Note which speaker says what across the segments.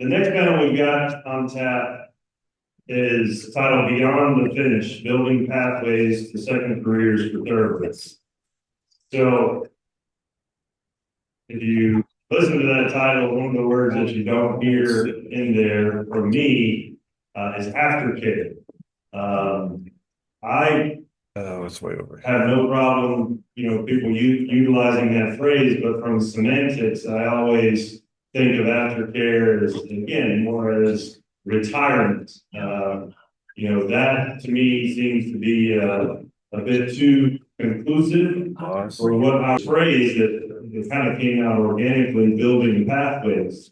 Speaker 1: the next panel we've got on tap is titled Beyond the Finish, Building Pathways to Second Careers for Therapists. So if you listen to that title, one of the words that you don't hear in there from me is aftercare. I
Speaker 2: it's way over.
Speaker 1: have no problem, people utilizing that phrase, but from semantics, I always think of aftercare as, again, more as retirement. That to me seems to be a bit too conclusive for what our phrase that kind of came out organically, building pathways.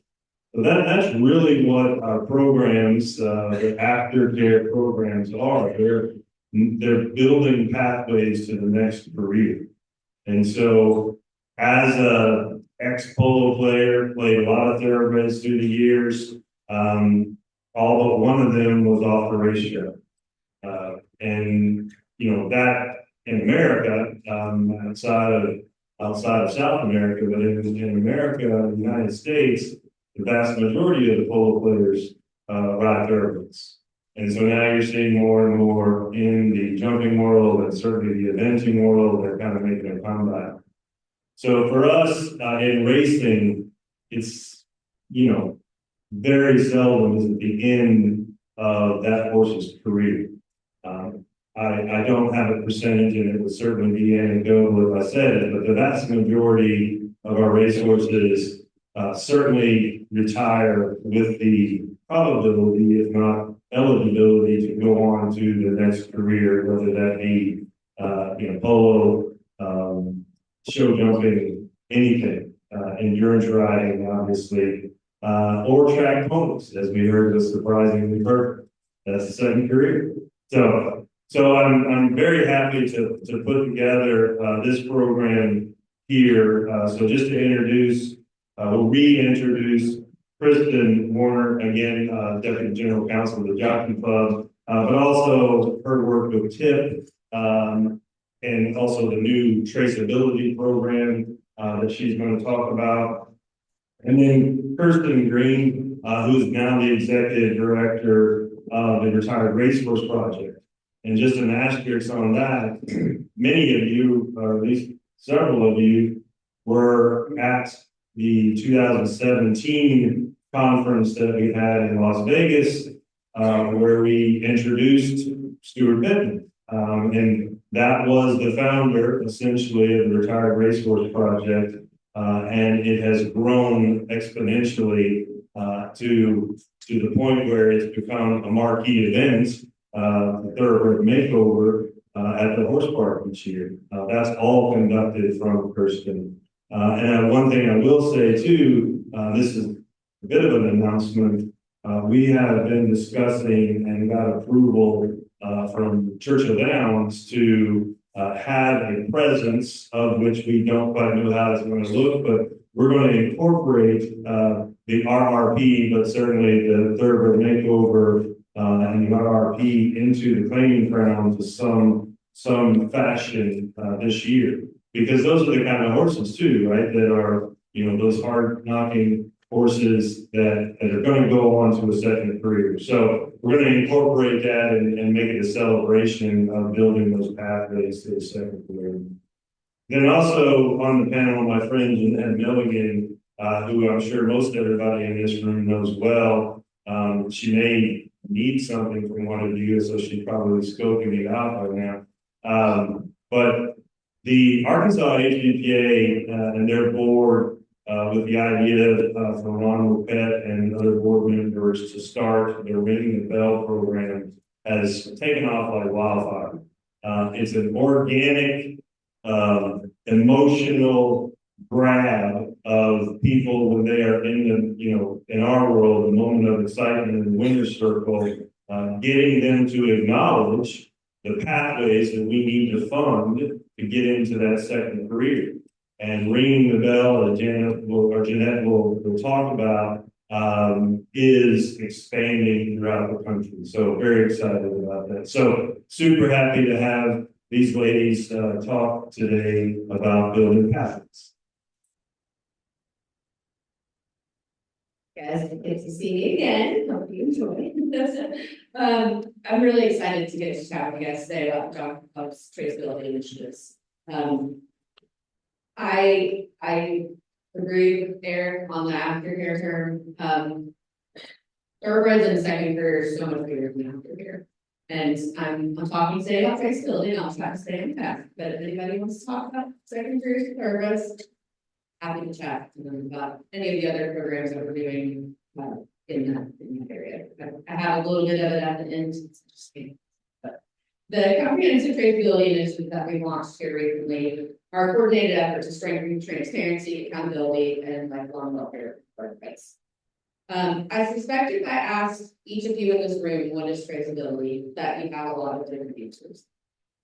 Speaker 1: So that's really what our programs, the aftercare programs are. They're building pathways to the next career. And so as a ex-polo player, played a lot of thoroughbreds through the years, all but one of them was off the racetrack. And that in America, outside of South America, but in America, the United States, the vast majority of the polo players ride thoroughbreds. And so now you're seeing more and more in the jumping world and certainly the eventing world, they're kind of making a comeback. So for us in racing, it's, very seldom is at the end of that horse's career. I don't have a percentage, and it would certainly be anecdotal if I said it, but the vast majority of our racehorses certainly retire with the probability, if not eligibility, to go on to the next career, whether that be polo, show jumping, anything, endurance riding, obviously, or track ponies, as we heard was surprisingly perfect. That's the second career. So I'm very happy to put together this program here. So just to introduce, we'll reintroduce Kristen Warner, again, Deputy General Counsel of the Jockey Club, but also her work with TIP, and also the new traceability program that she's going to talk about. And then Kirsten Green, who is now the Executive Director of the Retired Racehorse Project. And just an asterisk on that, many of you, or at least several of you, were at the 2017 conference that we had in Las Vegas, where we introduced Stuart Pittman. And that was the founder, essentially, of the Retired Racehorse Project. And it has grown exponentially to the point where it's become a marquee event, the Thoroughbred Makeover at the horse park each year. That's all conducted from Kirsten. And one thing I will say too, this is a bit of an announcement. We have been discussing and got approval from Churchill Downs to have a presence of which we don't quite know how it's going to look, but we're going to incorporate the RRP, but certainly the Thoroughbred Makeover and the RRP into the claiming ground to some fashion this year, because those are the kind of horses too, right? That are, those hard knocking horses that are going to go on to a second career. So we're going to incorporate that and make it a celebration of building those pathways to a second career. Then also on the panel, my friend Jeanette Milligan, who I'm sure most everybody in this room knows well. She may need something from one of you, so she's probably scoping it out right now. But the Arkansas HBPA and their board, with the idea from Ron Lopet and other board members to start their Ringing the Bell program, has taken off like wildfire. It's an organic, emotional grab of people when they are in the, in our world, the moment of excitement in the winner's circle, getting them to acknowledge the pathways that we need to fund to get into that second career. And Ringing the Bell, that Jeanette will talk about, is expanding throughout the country. So very excited about that. So super happy to have these ladies talk today about building pathways.
Speaker 2: Guys, good to see you again. Hope you enjoy. I'm really excited to get to chat with you guys today about John Club's traceability initiatives. I agree with Eric on the aftercare term. Thoroughbreds in second career is so much bigger than aftercare. And I'm talking today about traceability, and I'll try to stay on task. But if anybody wants to talk about second careers with thoroughbreds, happy to chat to them about any of the other programs that we're doing in that area. I have a little bit of it at the end. But the comprehensive traceability initiative that we launched here recently are a coordinated effort to strengthen transparency, accountability, and lifelong welfare for thoroughbreds. I suspect if I asked each of you in this room what is traceability, that you have a lot of different answers.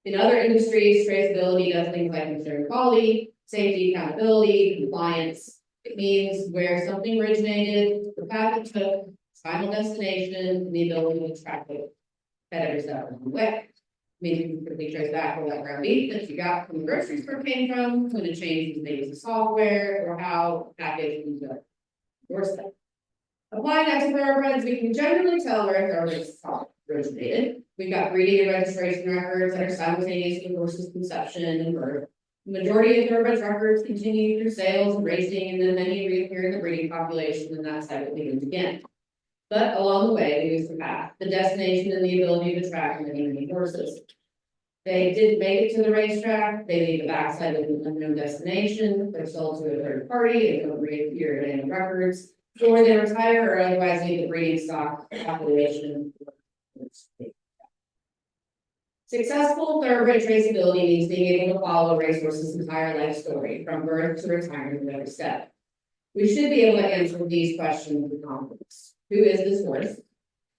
Speaker 2: In other industries, traceability does things like ensuring quality, safety, accountability, compliance. It means where something originated, the path it took, its final destination, and the ability to track it at every step along the way. It means you can quickly trace back where that ground beef that you got from the grocery store came from, when it changed maybe the software, or how packaged into your stuff. Applying that to thoroughbreds, we can generally tell where thoroughbreds originated. We've got breeding and registration records that are simultaneous with horses' conception and birth. The majority of thoroughbreds records continue through sales and racing, and then many reappear in the breeding population, and that cycle begins again. But along the way, we lose the path, the destination, and the ability to track many horses. They didn't make it to the racetrack, they leave the backside of an unknown destination, they're sold to a third party, and don't reappear in any records, or they retire or otherwise leave the breeding stock population. Successful thoroughbred traceability means being able to follow a racehorse's entire life story, from birth to retirement at every step. We should be able to answer these questions with confidence. Who is this horse?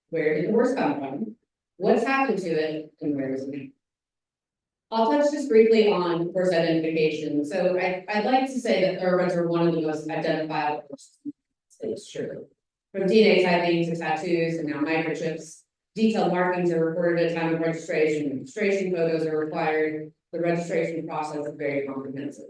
Speaker 2: Where did the horse come from? What's happened to it? And where is it now? I'll touch just briefly on horse identification. So I'd like to say that thoroughbreds are one of the most identifiable horses. It's true. From DNA typing to tattoos and now microchips, detailed markings are recorded at time of registration. Registration photos are required. The registration process is very comprehensive.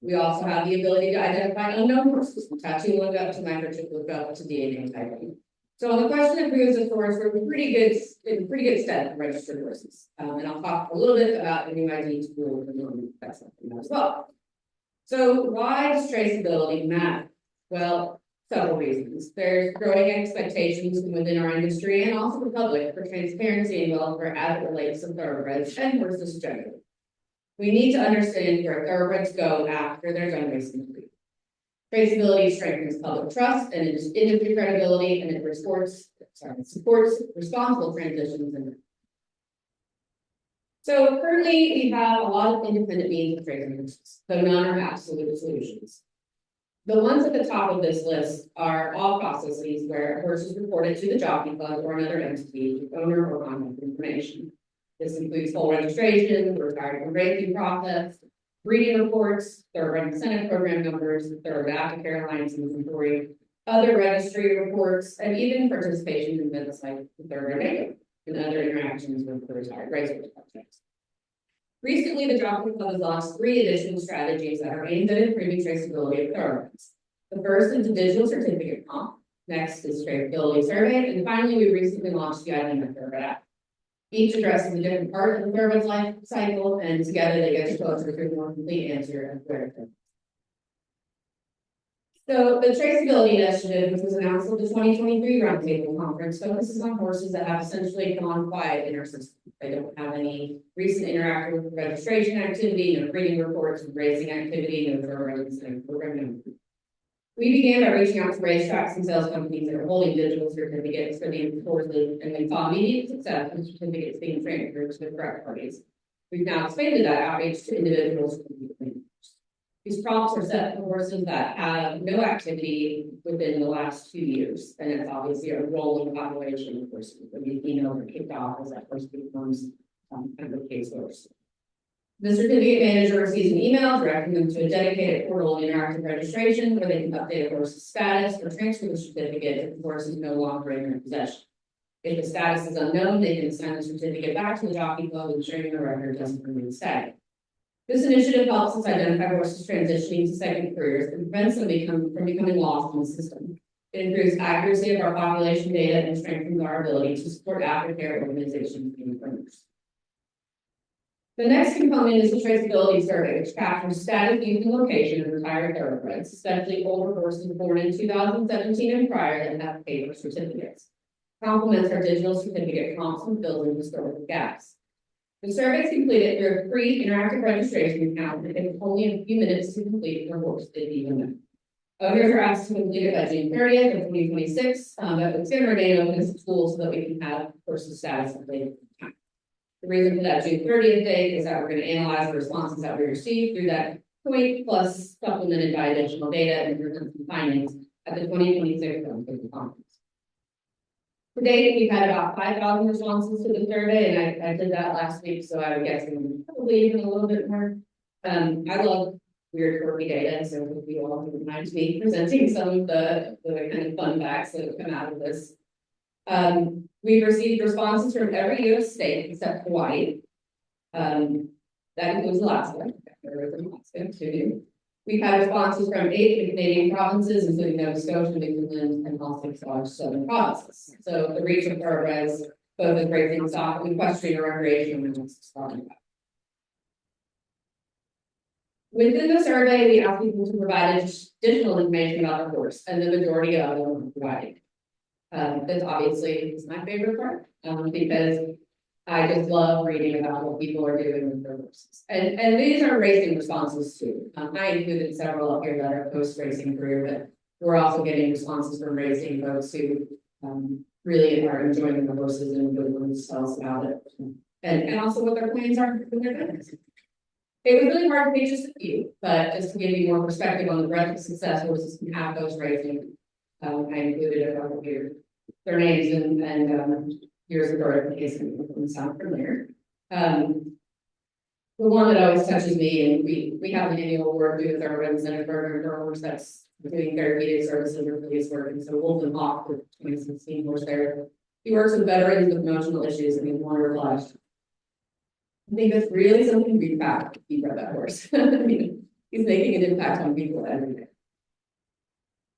Speaker 2: We also have the ability to identify unknown horses, from tattoo lookup to microchip lookup to DNA typing. So on the question of who is a horse, we're in pretty good stead for registered horses. And I'll talk a little bit about the new ID tool and that's something as well. So why does traceability matter? Well, several reasons. There's growing expectations from within our industry and also the public for transparency and welfare as it relates to thoroughbreds and horses generally. We need to understand where thoroughbreds go after they're done racing. Traceability strengthens public trust and industry credibility, and it supports responsible transitions. So currently, we have a lot of independent means of tracing horses, though none are absolute solutions. The ones at the top of this list are all processes where a horse is reported to the jockey club or another entity, owner or contact information. This includes full registration, the retired from racing process, breeding reports, thoroughbred incentive program numbers, thoroughbred aftercare alliance inventory, other registry reports, and even participation in events like the thoroughbred radio and other interactions with the retired racehorse projects. Recently, the Jockey Club has launched 3 additional strategies that are aimed at improving traceability of thoroughbreds. The first is a digital certificate comp. Next is traceability survey, and finally, we recently launched the Identity Thoroughbred app. Each addresses a different part of the thoroughbred's life cycle, and together they get closer to a more complete answer of where it is. So the traceability initiative, which was announced at the 2023 Roundtable Conference, focuses on horses that have essentially gone quiet in our system. They don't have any recent interactive registration activity, no breeding reports, racing activity, no thoroughbred incentive program. We began by reaching out to racetracks and sales companies that are holding digital certificates for these horses, and we saw immediate success in certificates being transferred to the correct parties. We've now expanded that outreach to individuals. These prompts are set for horses that have no activity within the last 2 years, and it's obviously a rolling population of horses. When these emails are kicked off as that horse becomes kind of a case horse. The certificate manager receives an email directing them to a dedicated portal and interactive registration where they can update a horse's status or transfer the certificate if the horse is no longer in their possession. If the status is unknown, they can send the certificate back to the jockey club, ensuring the record doesn't remain static. This initiative helps us identify horses transitioning to second careers and prevents them from becoming lost in the system. It improves accuracy of our population data and strengthens our ability to support aftercare organizations and partners. The next component is the traceability survey, which captures status, use, and location of retired thoroughbreds, especially older horses born in 2017 and prior that have paper certificates. Complements our digital certificate comps and fills in historical gaps. The survey is completed through a free interactive registration account that takes only a few minutes to complete for horse if even know. Owners are asked to complete it by June 30th of 2026, but it's going to remain open as a tool so that we can have horses status at later time. The reason for that June 30th date is that we're going to analyze the responses that we received through that point, plus supplemented by additional data and present some findings at the 2026 conference. To date, we've had about 5,000 responses to the survey, and I did that last week, so I would guess probably even a little bit more. I love weird quirky data, so if you all wouldn't mind me presenting some of the kind of fun facts that have come out of this. We've received responses from every U.S. state except Hawaii. That includes Alaska. Alaska too. We've had responses from 8 Canadian provinces, including Nova Scotia, Newfoundland, and all 6 large southern provinces. So the reach of thoroughbreds, both in racing stock and equestrian recreation, and starting about. Within the survey, we ask people to provide additional information about the horse, and the majority of them are provided. This obviously is my favorite part, because I just love reading about what people are doing with their horses. And these are racing responses too. I included several up here that are post-racing career, but we're also getting responses from racing folks who really are enjoying the horses and really want to tell us about it. And also what their plans are with their business. It was really hard to make just a few, but just to give you more perspective on the breadth of success horses can have post-racing, I included a couple here. Their names and years of birth in case anyone sound familiar. The one that always touches me, and we have an annual award due with our Red Center for a horse that's doing therapeutic services or police work. And so Wolf and Hawk, the 2016 horse there, he works with veterans with emotional issues, and he's wonderful. I think that's really something to be proud of. He bred that horse. I mean, he's making an impact on people every day.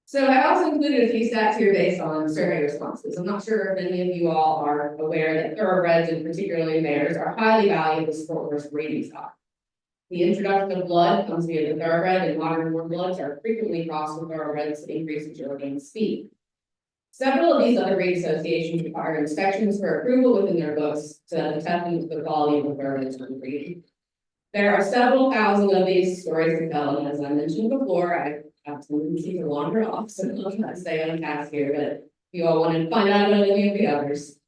Speaker 2: So I also included a few stats here based on survey responses. I'm not sure if any of you all are aware that thoroughbreds, and particularly mares, are highly valued as sport horse breeding stock. The introduction of blood comes via the thoroughbred, and modern warm bloods are frequently crossed with thoroughbreds to increase agility and speed. Several of these other breed associations require inspections for approval within their books to attest to the quality of the thoroughbreds for breeding. There are several thousand of these stories to tell, and as I mentioned before, I have tendency to wander off, so I'll try to stay on task here, but if you all want to find out about any of the others,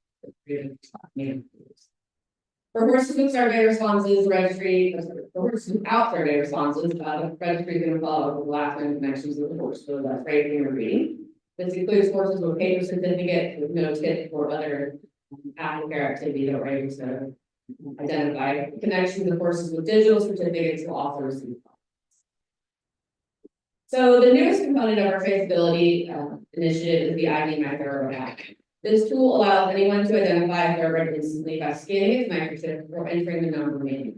Speaker 2: for horses with survey responses, registry, for horses without survey responses, the registry is going to follow the last name connections with the horse, so that's racing or breeding. This includes horses with a paper certificate with no tip or other aftercare activity that we're able to identify. Connections of horses with digital certificates will also receive. So the newest component of our traceability initiative is the ID My Thoroughbred app. This tool allows anyone to identify a thoroughbred instantly by scanning its microchip or entering the number manually.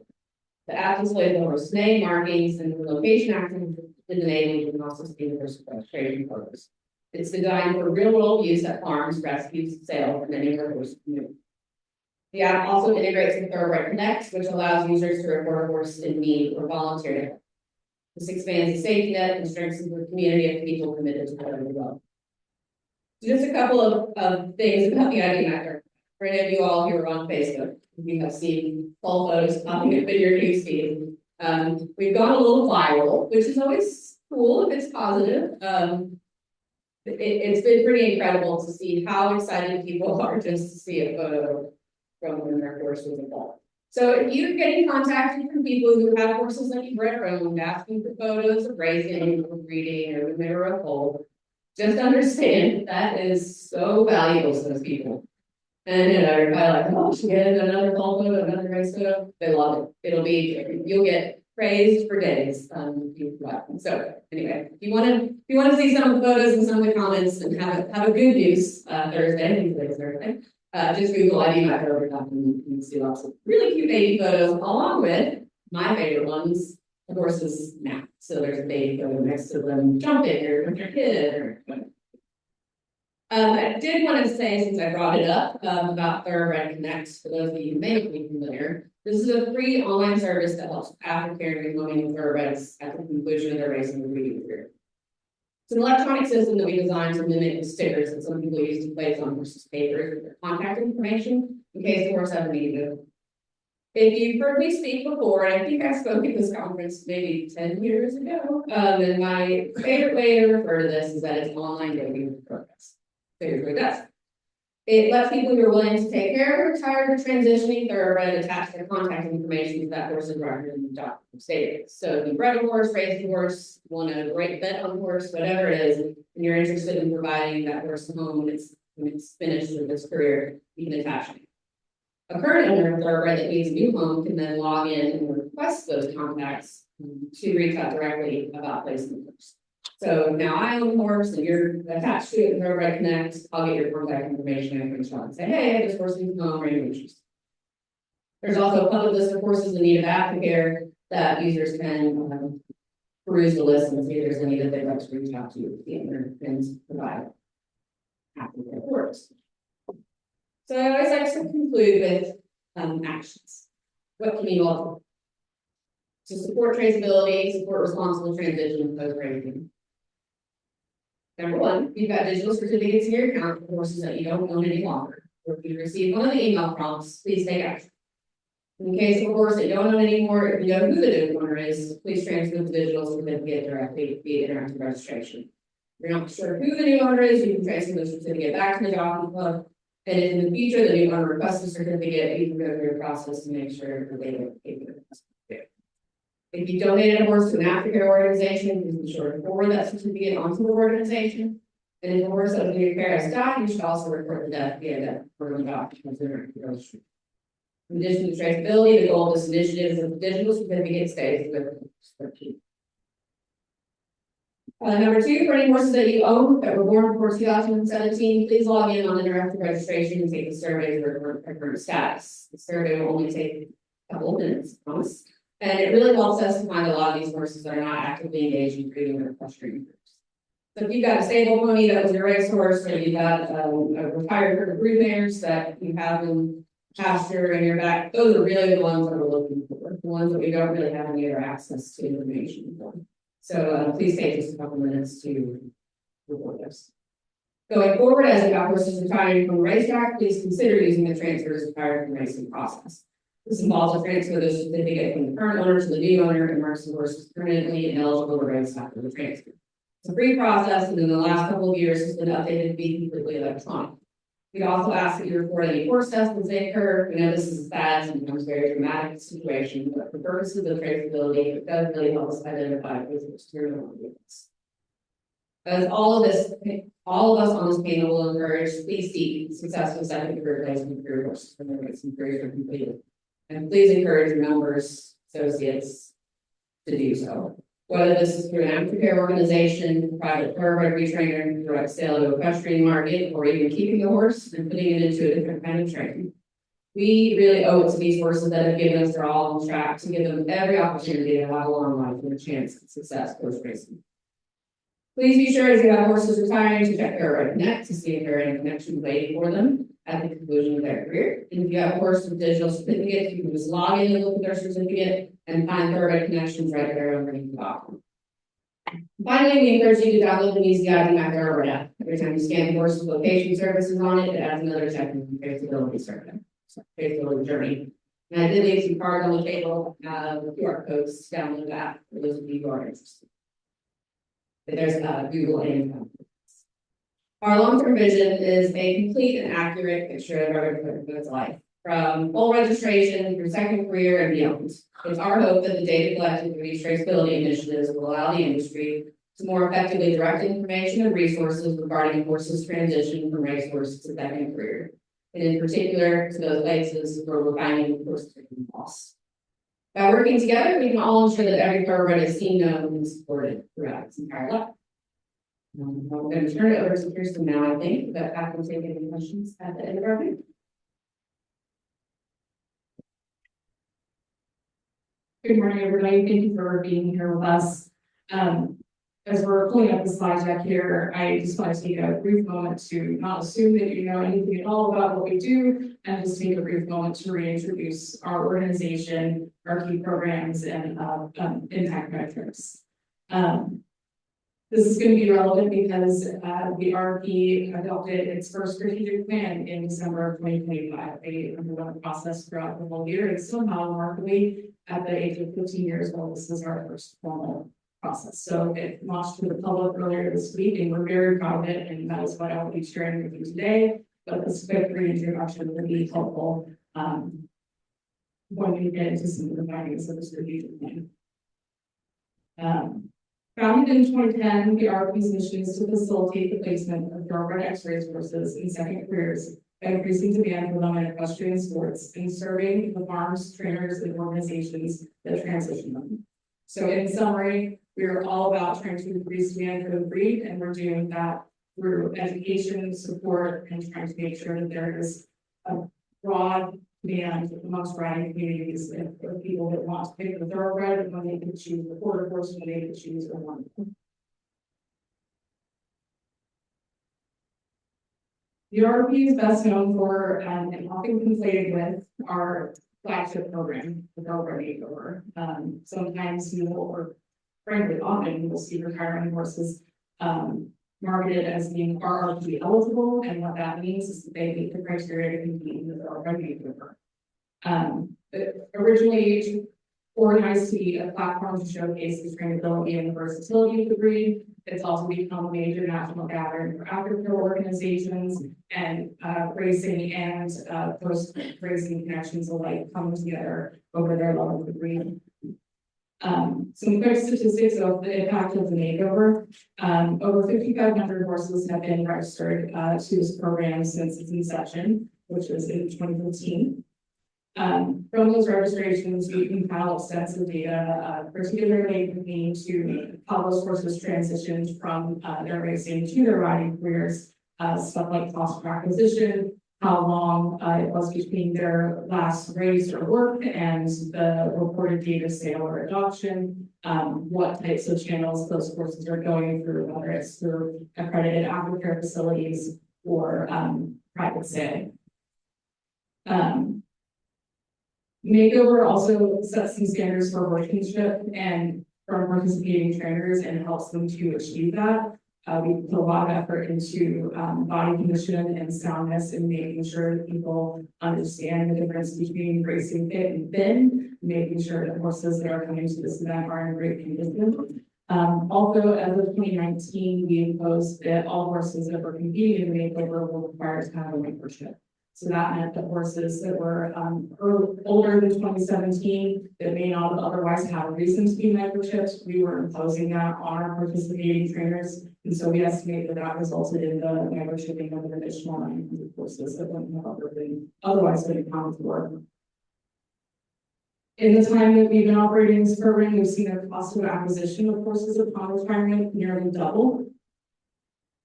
Speaker 2: The app displays the horse name, markings, and the location active is enabled. You can also see the horse registration photos. It's designed for real-world use at farms, rescues, sales, and anywhere horses can move. The app also integrates with Thoroughbred Connect, which allows users to report a horse in need or volunteer. This expands the safety net and strengthens the community of people committed to thoroughbred well. Just a couple of things about the ID Maker. For any of you all who are on Facebook, you have seen full photos popping up in your newsfeed. We've gone a little viral, which is always cool if it's positive. It's been pretty incredible to see how excited people are just to see a photo from when their horse was involved. So if you're getting contacted from people who have horses that you've bred or owned, asking for photos of racing or breeding or when they were a foal, just understand that is so valuable to those people. And you know, you're kind of like, oh, she get another foal photo, another race photo. They love it. You'll get praised for days. So anyway, if you want to see some of the photos and some of the comments and have a good news Thursday, I think today's Thursday. Just Google ID My Thoroughbred and you can see lots of really cute baby photos, along with my favorite ones, the horses nap. So there's a baby photo next to them jumping or with their kid or whatever. I did want to say, since I brought it up, about Thoroughbred Connect, for those of you who may not be familiar, this is a free online service that helps aftercare and loaning thoroughbreds at the conclusion of their racing and breeding career. It's an electronic system that we designed to mimic the stickers that some people use to place on horses' papers with their contact information in case the horse ever needed it. If you've heard me speak before, and I think I spoke at this conference maybe 10 years ago, and my favorite way to refer to this is that it's online dating progress. So here's what it does. It lets people who are willing to take care of a retired or transitioning thoroughbred attach their contact information to that horse's record in the document stated. So if you bred a horse, raised a horse, want to write a bet on a horse, whatever it is, and you're interested in providing that horse a home when it's finished with its career, you can attach it. A current owner of thoroughbred that needs a new home can then log in and request those contacts to reach out directly about placing the horse. So now I own a horse and you're attached to it in Thoroughbred Connect, I'll get your contact information and reach out and say, hey, I have this horse needs a home, are you interested? There's also a public list of horses in need of aftercare that users can peruse the list and see if there's any that they'd like to reach out to the owner and provide aftercare horse. So I always like to conclude with actions. What can you all do? To support traceability, support responsible transition post-raising. Number one, you've got digital certificates in your account for horses that you don't own any longer. Or if you receive one of the email prompts, please take action. In case of a horse that you don't own anymore, if you know who the new owner is, please transfer the digital certificate directly via interactive registration. If you're not sure who the new owner is, you can transfer the certificate back to the jockey club. And if in the future the new owner requests a certificate, you can go through a process to make sure that they don't take it. If you donated a horse to an aftercare organization, please be sure to forward that certificate onto the organization. And if the horse that was in your care has died, you should also report the death via that for the documents in the registry. In addition to traceability, the goal of this initiative is that the digital certificate stays with the key. Number two, for any horses that you own that were born before 2017, please log in on interactive registration and take the survey for current status. The survey will only take a couple of minutes, I promise. And it really helps us to find a lot of these horses that are not actively engaged in breeding or equestrian groups. So if you've got a stable pony that was your racehorse, or you've got a retired herd of broodmares that you have in pasture in your back, those are really the ones that we're looking for, the ones that we don't really have any other access to information for. So please take just a couple minutes to report this. Going forward, as you have horses retiring from the racetrack, please consider using the transfers retired from racing process. This involves a transfer of the certificate from the current owner to the new owner and marks the horse permanently ineligible to race after the transfer. It's a free process, and in the last couple of years, it's been updated to be completely electronic. We also ask that you report any horse tests as they occur. We know this is a sad, sometimes very dramatic situation, but for purposes of traceability, it does really help us identify who's terminal units. As all of us on this panel will encourage, please seek successful second career placement career horses for their racing careers are completed. And please encourage your members, associates to do so. Whether this is through an aftercare organization, private thoroughbred retrainer, direct sale to equestrian market, or even keeping the horse and putting it into a different kind of training. We really owe it to these horses that have given us their all on track to give them every opportunity to have a long life and a chance at success post-racing. Please be sure as you have horses retiring to check Thoroughbred Connect to see if there are any connections waiting for them at the conclusion of their career. And if you have a horse with digital certificates, you can just log in and look at their certificate and find Thoroughbred connections right there underneath the document. Finally, we encourage you to download the Easy ID My Thoroughbred app. Every time you scan the horse's location services on it, it adds another check in the traceability survey. So traceability journey. And I did leave some cards on the table, with QR codes to download that for those of you who are interested. But there's Google and our long-term vision is a complete and accurate picture of our equipment's life, from full registration through second career and beyond. It's our hope that the data collected through these traceability initiatives will allow the industry to more effectively direct information and resources regarding horses' transition from racehorse to second career, and in particular to those places where we're finding horse-taking loss. By working together, we can all ensure that every thoroughbred is seen, known, and supported throughout its entire life. I'm going to turn it over to Kirsten now, I think, but I can take any questions at the end of our meeting.
Speaker 3: Good morning, everybody. Thank you for being here with us. as we're pulling up the slide deck here, I just want to take a brief moment to not assume that you know anything at all about what we do, and just take a brief moment to reintroduce our organization, our key programs, and impact metrics. This is going to be relevant because the RP adopted its first strategic plan in December of 2025. They underwent a process throughout the whole year, and somehow, remarkably, at the age of 15 years old, this is our first formal process. So it launched to the public earlier this week, and we're very proud of it, and that is what I will be sharing with you today. But this quick reintroduction will be helpful when we get into some of the findings of the strategic plan. Founded in 2010, the RP's mission is to facilitate the placement of thoroughbred X-ray horses in second careers by increasing demand for them in equestrian sports and serving the farms, trainers, and organizations that transition them. So in summary, we are all about trying to increase demand for the breed, and we're doing that through education, support, and trying to make sure that there is a broad demand amongst riding communities of people that want to pick the thoroughbred when they can choose the quarter horse, when they can choose the one. The RP is best known for and often conflated with our flagship program, the Thoroughbred Makeover. Sometimes you will, or frankly, often you will see retiring horses marketed as being RRP eligible, and what that means is that they meet the criteria to compete in the Thoroughbred Makeover. Originally organized to be a platform to showcase the trainability and the versatility of the breed. It's also become a major national gathering for aftercare organizations, and racing and post-racing connections alike come together over their love of the breed. Some quick statistics of the impact of the makeover. Over 5,500 horses have been registered to this program since its inception, which was in 2015. From those registrations, we compile extensive data, particularly pertaining to how those horses transitioned from their racing to their riding careers, stuff like cost per acquisition, how long it was between their last race or work and the reported date of sale or adoption, what types of channels those horses are going through, whether it's through accredited aftercare facilities or private sale. Makeover also sets some standards for horsemanship and for participating trainers and helps them to achieve that. We put a lot of effort into body condition and soundness and making sure that people understand the difference between racing fit and thin, making sure that horses that are coming to this event are in great condition. Also, as of 2019, we imposed that all horses that were competing in the makeover were required to have a membership. So that meant that horses that were older than 2017 that may not have otherwise had a reason to be microchipped, we were imposing that on our participating trainers. And so we estimate that that resulted in the microchipping of an additional 900 horses that wouldn't have otherwise been accounted for. In the time that we've been operating this program, we've seen the cost of acquisition of horses upon retirement nearly double.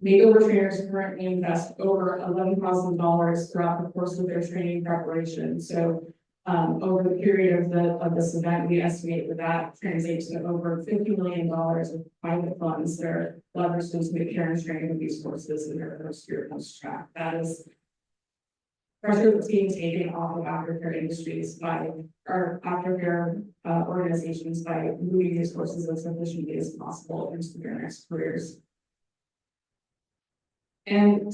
Speaker 3: Makeover trainers currently invest over $11,000 throughout the course of their training preparation. So over the period of this event, we estimate that translates to over $50 million of private funds that are leveraged into the care and training of these horses in their first year post-track. That is pressure that's being taken off of aftercare industries by our aftercare organizations by moving these horses as efficiently as possible into their next careers. And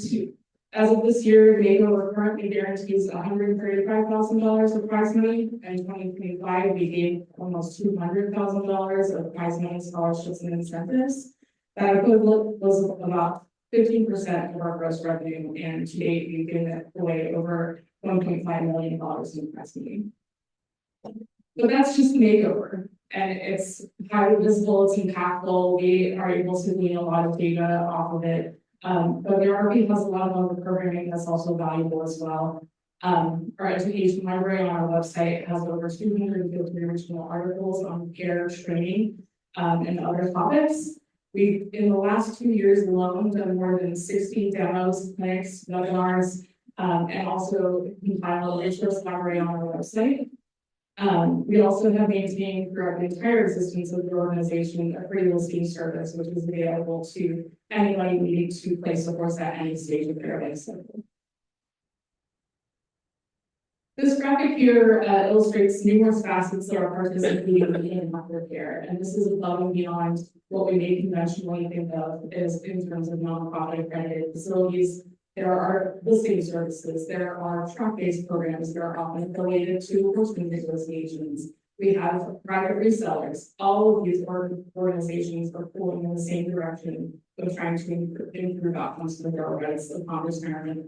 Speaker 3: as of this year, Makeover currently guarantees $135,000 of prize money. And in 2025, we gave almost $200,000 of prize money, scholarships, and incentives. That equivalent was about 15% of our gross revenue, and to date, we've given away over $1.5 million in prize money. But that's just the makeover, and it's highly visible, it's impactful. We are able to glean a lot of data off of it. But the RP has a lot of other programming that's also valuable as well. Our education library on our website has over 250 original articles on care, training, and other topics. We've, in the last 2 years alone, done more than 60 demos, clinics, webinars, and also compiled a resource library on our website. We also have maintained throughout the entire existence of the organization a free listing service, which is available to anybody needing to place a horse at any stage of their life cycle. This graphic here illustrates numerous facets that are participating in aftercare, and this is above and beyond what we may conventionally think of as in terms of nonprofit accredited facilities. There are listing services, there are track-based programs that are often affiliated to horseman associations. We have private resellers. All of these organizations are pulling in the same direction of trying to improve outcomes for thoroughbreds upon retirement.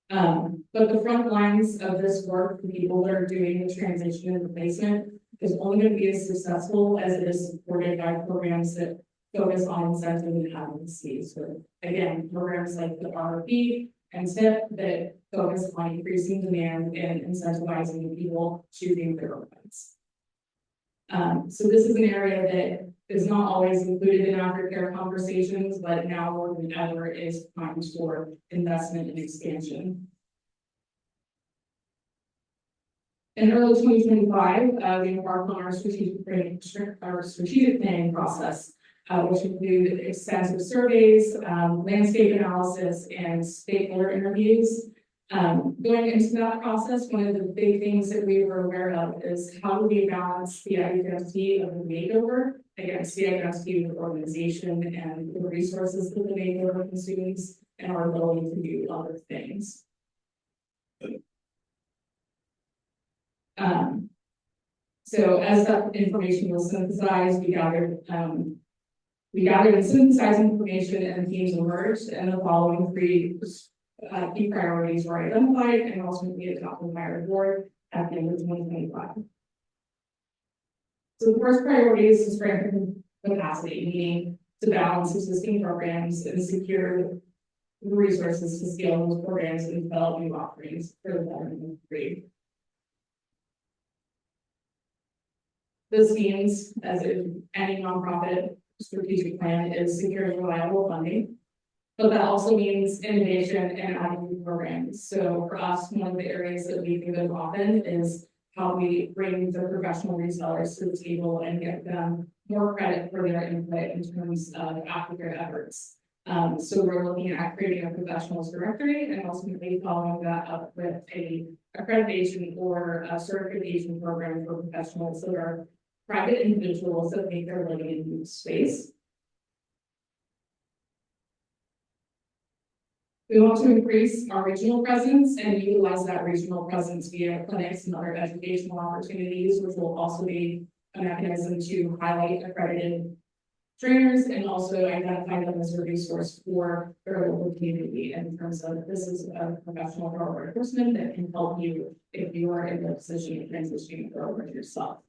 Speaker 3: But the front lines of this work, the people that are doing the transition and replacement, is only going to be as successful as it is supported by programs that focus on incentive and advocacy. So again, programs like the RFP and SIP that focus on increasing demand and incentivizing people choosing their own rights. So this is an area that is not always included in aftercare conversations, but now more than ever is primed for investment and expansion. In early 2025, we embarked on our strategic planning process, which include extensive surveys, landscape analysis, and stakeholder interviews. Going into that process, one of the big things that we were aware of is how do we balance the identity of the makeover against the identity of the organization and the resources that the makeover consumes and our ability to do other things. So as that information was synthesized, we gathered and synthesized information and themes emerged, and the following three key priorities were identified and ultimately adopted by our board at the end of 2025. So the first priority is to strengthen capacity, meaning to balance existing programs and secure the resources to scale those programs and develop new offerings for the betterment of the breed. This means, as in any nonprofit strategic plan, is securing reliable funding, but that also means innovation and adding new programs. So for us, one of the areas that we think of often is how we bring the professional resellers to the table and get them more credit for their input in terms of aftercare efforts. So we're looking at creating a professionals directory and ultimately following that up with a accreditation or a certification program for professionals that are private individuals that make their living in youth space. We want to increase our regional presence and utilize that regional presence via clinics and other educational opportunities, which will also be a mechanism to highlight accredited trainers and also identify them as a resource for their local community in terms of this is a professional thoroughbred horseman that can help you if you are in the position of transitioning thoroughbred yourself.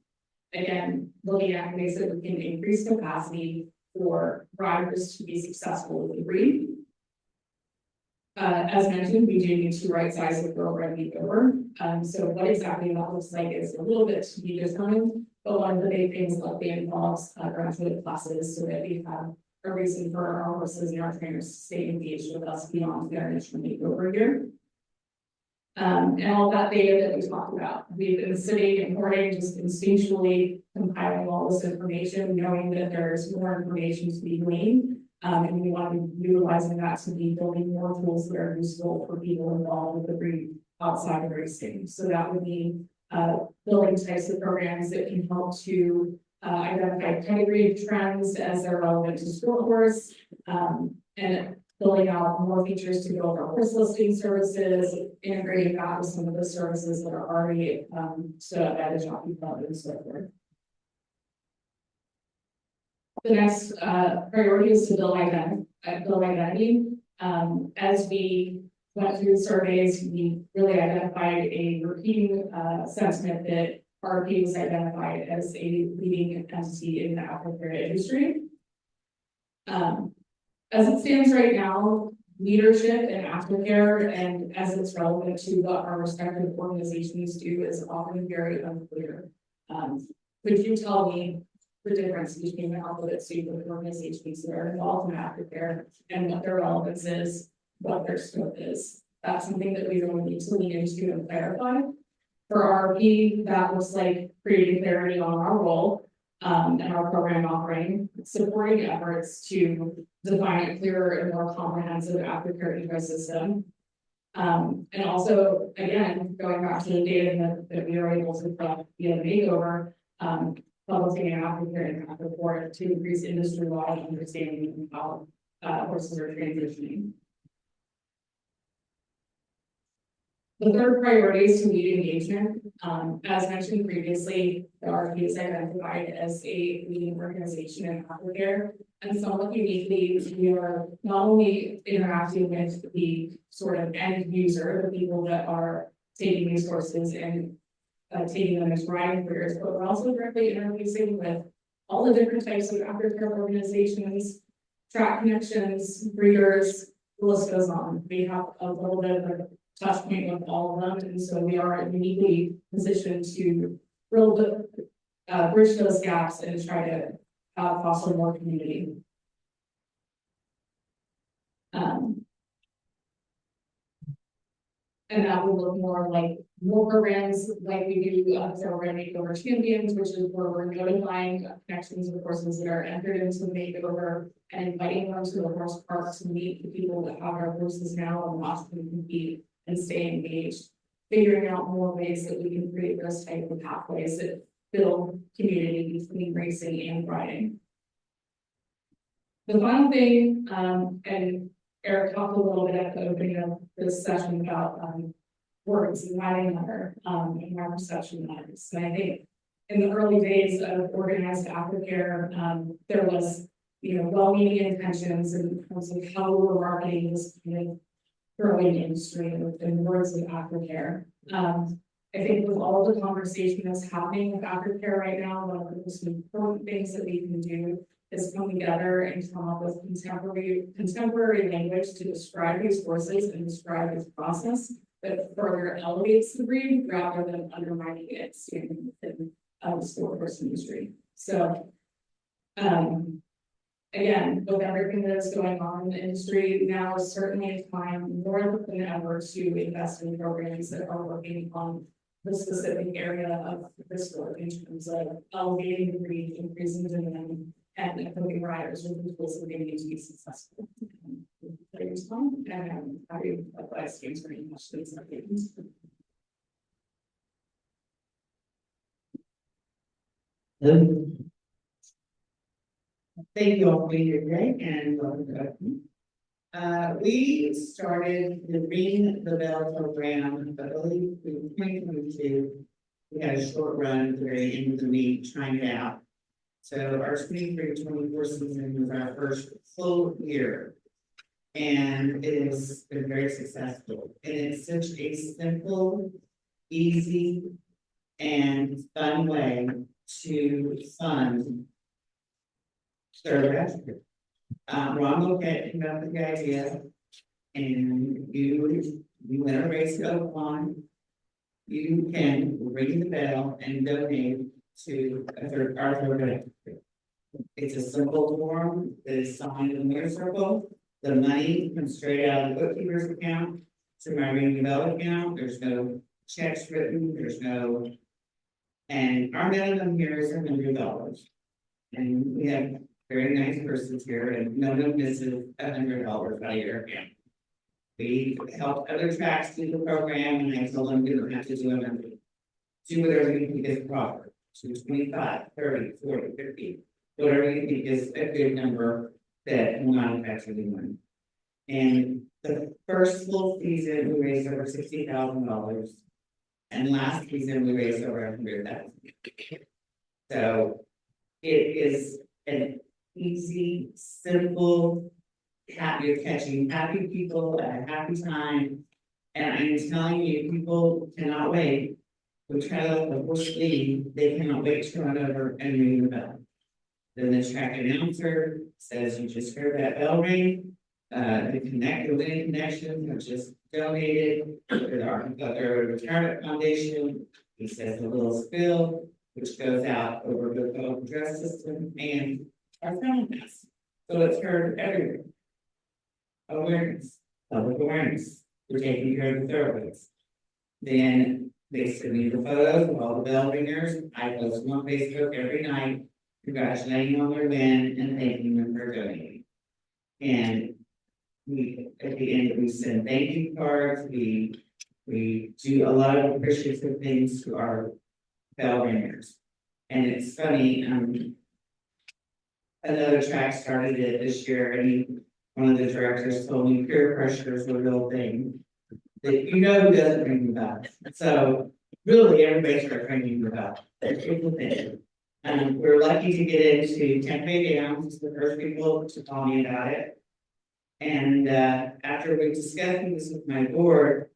Speaker 3: Again, looking at ways that we can increase capacity for riders to be successful with the breed. As mentioned, we do need to right size the thoroughbred makeover. So what exactly that looks like is a little bit to be determined, but one of the big things likely involves graduate classes so that we have a reason for our horses and our trainers to stay engaged with us beyond their initial makeover year. And all that data that we talked about. We've been sitting and hoarding, just instinctually compiling all this information, knowing that there's more information to be gleaned. And we want to be utilizing that to be building more tools that are useful for people involved with the breed outside of racing. So that would be building types of programs that can help to identify pedigree trends as they're relevant to sport horse, and building out more features to build our horse listing services, integrating that with some of the services that are already stood up at a jockey club and so forth. The next priority is to build identity. As we went through the surveys, we really identified a repeating sentiment that RP was identified as a leading entity in the aftercare industry. As it stands right now, leadership in aftercare and as it's relevant to what our respective organizations do is often very unclear. Could you tell me the difference between the alphabet soup of organizations that are involved in aftercare and what their relevance is, what their scope is? That's something that we really need to lean into and clarify. For RP, that looks like creating clarity on our role, and our program offering, supporting efforts to define a clearer and more comprehensive aftercare ecosystem. And also, again, going back to the data that we are able to collect via the makeover, publishing an aftercare impact report to increase industry-wide understanding of how horses are transitioning. The third priority is to lead engagement. As mentioned previously, the RFP is identified as a leading organization in aftercare. And somewhat uniquely, we are not only interacting with the sort of end user, the people that are taking these courses and taking them as riding careers, but we're also directly interfacing with all the different types of aftercare organizations, track connections, breeders, the list goes on. We have a little bit of a touch point with all of them, and so we are uniquely positioned to bridge those gaps and try to foster more community. And that will look more like more programs like we do program makeover champions, which is where we're notifying connections of courses that are entered into the makeover and inviting them to the horse park to meet the people that have our horses now and watch them compete and stay engaged, figuring out more ways that we can create those type of pathways that build community between racing and riding. The final thing, and Eric talked a little bit at the opening of this session about words and why they matter, and our perception matters. And I think in the early days of organized aftercare, there was, well-meaning intentions in terms of how we were marketing this kind of growing industry and words of aftercare. I think with all the conversation that's happening with aftercare right now, one of the most important things that we can do is come together and come up with contemporary language to describe these forces and describe this process that further elevates the breed rather than undermining it within the sport horse industry. So, again, with everything that is going on in the industry, now is certainly a time more than ever to invest in programs that are working on the specific area of the sport in terms of elevating the breed, increasing demand, and equipping riders with the tools that they need to be successful. Players come and how do you apply schemes for any questions?
Speaker 4: Thank you all for being here today and welcome. We started the Ring the Bell program early in 2022. We had a short run at the very end of the week trying it out. So our 23-24 season was our first full year. And it has been very successful. And it's such a simple, easy, and fun way to fund service. Ron Moquette came up with the idea, and you win a race to Oakland. You can ring the bell and donate to our third. It's a simple form that is signed in the winner's circle. The money comes straight out of the bookkeeper's account to my ring the bell account. There's no checks written. And our minimum here is $100. And we have very nice persons here, and no one misses $100 a year. We help other tracks do the program, and I told them we don't have to do it. Do whatever you think is proper. So 25, 30, 40, 50, whatever you think is a good number that will not affect anyone. And the first full season, we raised over $60,000. And last season, we raised over $100,000. So it is an easy, simple, you're catching happy people at a happy time. And I'm telling you, people cannot wait. We try to let the horse lead, they cannot wait to run over and ring the bell. Then the track announcer says, you just heard that bell ring. The winning connection have just donated with our retirement foundation. He says a little spill, which goes out over the federal address system and our phone pass. So it's heard everywhere. Awareness, public awareness. We're taking care of the thoroughbreds. Then They send me the photos of all the bell ringers, I post them on Facebook every night, congratulating on their win and thanking them for donating. And we, at the end, we send thank you cards, we do a lot of appreciative things to our bell ringers. And it's funny, another track started it this year, and one of the directors told me peer pressure is a real thing. That you know who doesn't ring the bell. So really, everybody started ringing the bell. That's a good thing. We're lucky to get into Tampa Bay Downs, the first people to tell me about it. And after we discussed this with my board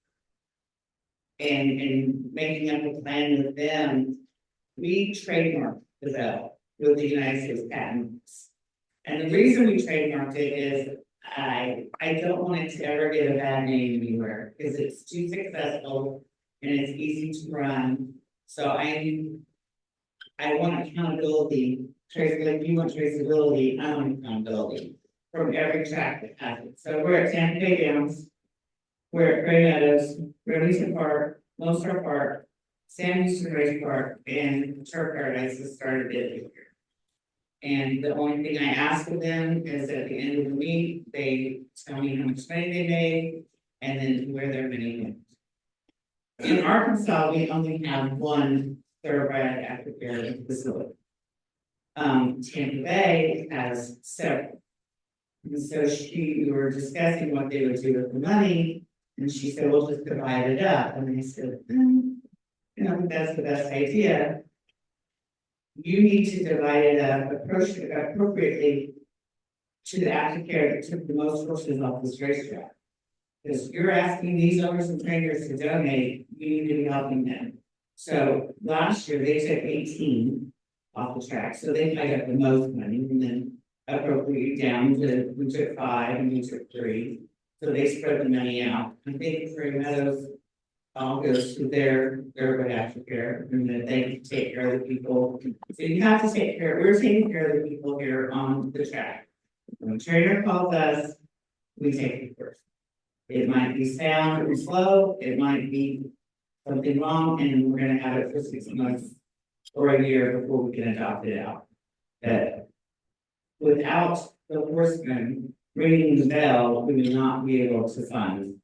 Speaker 4: and making up a plan with them, we trademarked the bell with the United States patents. And the reason we trademarked it is I don't want it to ever get a bad name anywhere because it's too successful and it's easy to run. So I want accountability, like you want traceability, I want accountability from every track that has it. So we're at Tampa Bay Downs, we're at Gray Meadows, Remington Park, Lone Star Park, Sam Houston Race Park, and Turf Paradise has started it this year. And the only thing I ask of them is at the end of the week, they tell me how much money they made and then where their money went. In Arkansas, we only have one thoroughbred aftercare facility. Tampa Bay has several. And so we were discussing what they would do with the money, and she said, "We'll just divide it up." And I said, that's the best idea. You need to divide it up appropriately to the aftercare that took the most horses off this racetrack. Because you're asking these owners and trainers to donate, you need to be helping them. So last year they took 18 off the track, so they tied up the most money, and then appropriately down to we took 5 and we took 3. So they spread the money out. I think Gray Meadows all goes to their aftercare, and that they take care of the people. So you have to take care, we're taking care of the people here on the track. When a trainer calls us, we take it first. It might be sound or slow, it might be something wrong, and we're gonna have it for 6 months or a year before we can adopt it out. That without the horseman ringing the bell, we would not be able to fund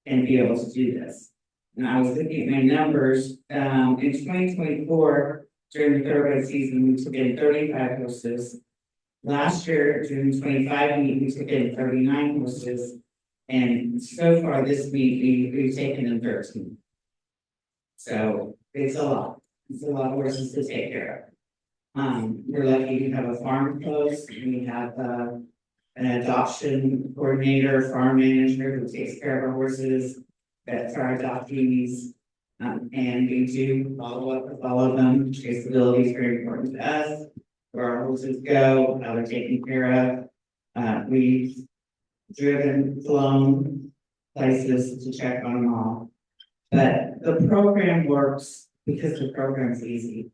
Speaker 4: and be able to do this. And I was looking at my numbers, in 2024, during the thoroughbred season, we took in 35 horses. Last year, during 25 meet, we took in 39 horses. And so far this meet, we've taken in 13. So it's a lot of horses to take care of. We're lucky to have a farm post, we have an adoption coordinator, farm manager who takes care of our horses. That's our adoptees, and we do follow up with all of them. Traceability is very important to us, where our horses go, how they're taken care of. We've flown places to check on them all. But the program works because the program's easy.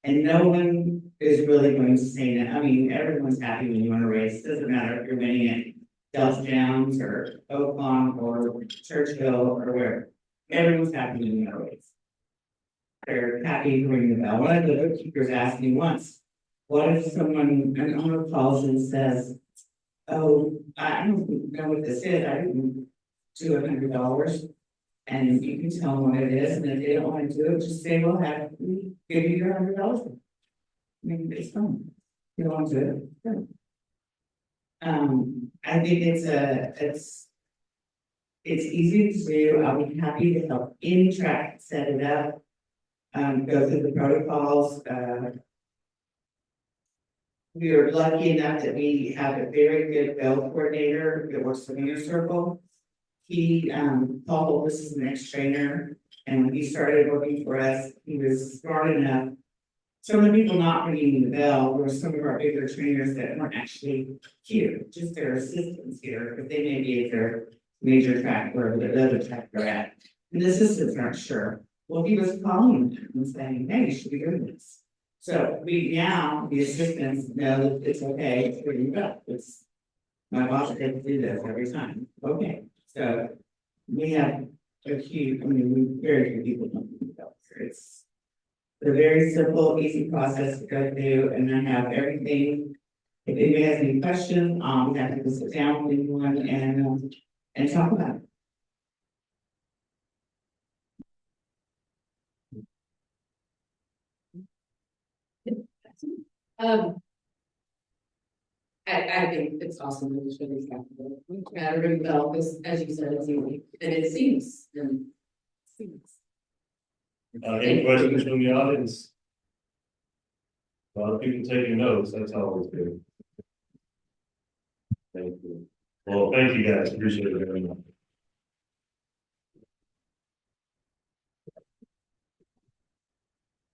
Speaker 4: And no one is really going to say that. I mean, everyone's happy when you want to race. It doesn't matter if you're winning it. Delta Downs or Oaklawn or Churchill or where. Everyone's happy when you race. They're happy to ring the bell. One of the bookkeepers asked me once, what if someone, an owner calls and says, "Oh, I don't know what this is, I didn't do $100. And you can tell them what it is, and if they don't want to do it, just say, "We'll give you your $100. I mean, it's fun. You don't want to do it, good. I think it's easy to do. I'll be happy to help any track set it up, go through the protocols. We are lucky enough that we have a very good bell coordinator that works for Inner Circle. He, Paul, this is the next trainer, and when he started working for us, he was smart enough. Some of the people not ringing the bell were some of our bigger trainers that weren't actually here, just their assistants here, but they may be at their major track where the other track they're at. And the assistants aren't sure. Well, he was calling them and saying, "Hey, you should be doing this." So we now, the assistants know that it's okay, it's where you go. It's my boss had to do this every time. Okay, so we have achieve, I mean, very few people know about it. It's a very simple, easy process to go through, and then have everything. If anybody has any questions, we have to sit down with anyone and talk about it.
Speaker 2: Um. I think it's awesome, that it's really acceptable, ring the bell, because as you said, it's unique, and it seems,
Speaker 1: Any questions from the audience? A lot of people taking notes, that's always good. Thank you. Well, thank you guys, appreciate it very much.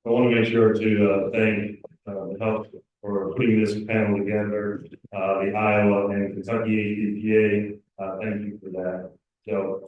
Speaker 1: I want to make sure to thank the health for putting this panel together, the Iowa and Kentucky HBPA. Thank you for that. So